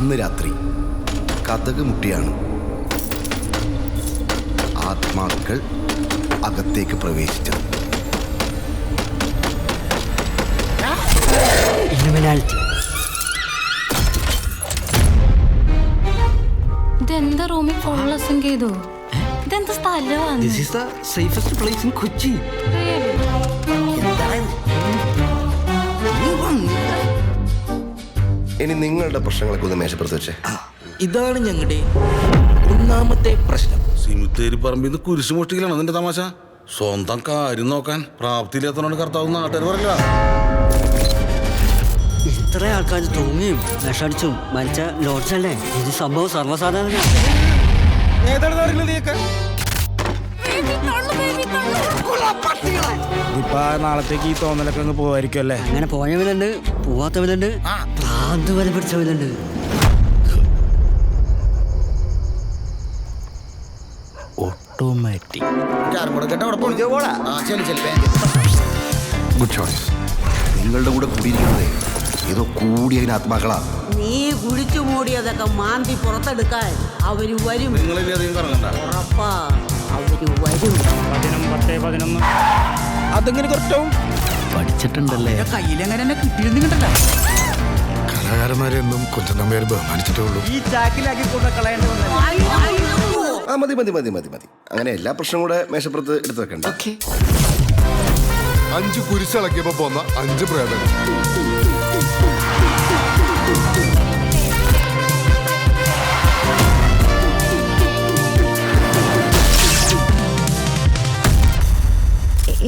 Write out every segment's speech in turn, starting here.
അന്ന് രാത്രി കതക് മുട്ടിയാണ് ആത്മാക്കൾ അകത്തേക്ക് പ്രവേശിച്ചത്. ഇതെന്താ റൂമിൽ ഫുൾ ചെയ്തു? ഇതെന്താ സ്ഥലമാണ്? This is the safest place in Kochi. ഇനി നിങ്ങളുടെ പ്രശ്നങ്ങളൊക്കെ ഒന്ന് മേശപ്പുറത്ത് വെച്ചേ. ഇതാണ് ഞങ്ങളുടെ ഒന്നാമത്തെ പ്രശ്നം. സിമിത്തേരി പറമ്പിന്ന് കുരിശു മോഷ്ടിക്കലാണ് അതിന്റെ തമാശ. സ്വന്തം കാര്യം നോക്കാൻ പ്രാപ്തിയിലെത്തണോണ്ട് കർത്താവ് നാട്ടുകാർ പറയില്ല. ഇത്ര ആൾക്കാർ തൂങ്ങിയും വിഷടിച്ചും മരിച്ച ലോഡ്ജല്ലേ? ഇത് സംഭവം സർവ്വസാധാരണ. ഇപ്പൊ നാളത്തേക്ക് ഈ തോന്നലൊക്കെ ഒന്ന് പോവായിരിക്കും അല്ലേ? അങ്ങനെ പോയവരുണ്ട്, പോവാത്തവരുണ്ട്, ഭ്രാന്ത് വരെ പിടിച്ചവരുണ്ട്. ഓട്ടോമാറ്റിക്. Good choice. നിങ്ങളുടെ കൂടെ കൂടിയിരിക്കുന്നത് ഏതോ കൂടിയതിന് ആത്മാക്കളാ. നീ കുഴിച്ചു മൂടിയതൊക്കെ മാന്തി പുറത്തെടുക്കാൻ അവര് വരും. ഉറപ്പാ അവര് വരും. 10-11 അതെങ്ങനെ കുറച്ചും പഠിച്ചിട്ടുണ്ടല്ലേ? കയ്യിലെങ്ങനെ കിട്ടിയിരുന്നില്ല. കലാകാരന്മാരെന്നും കൊച്ചമ്മേര് ബഹുമാനിച്ചിട്ടേ ഉള്ളൂ. ഈ ചാക്കിലാക്കി കൊണ്ട് കളയേണ്ടി വന്നത്. മതി മതി മതി മതി മതി. അങ്ങനെ എല്ലാ പ്രശ്നവും കൂടെ മേശപ്പുറത്ത് എടുത്തു വെക്കണ്ട. 5 കുരിശിളക്കിയപ്പോ പോന്ന 5 പ്രേതങ്ങൾ.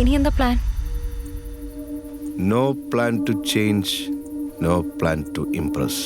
ഇനി എന്താ plan? No plan to change, no plan to impress.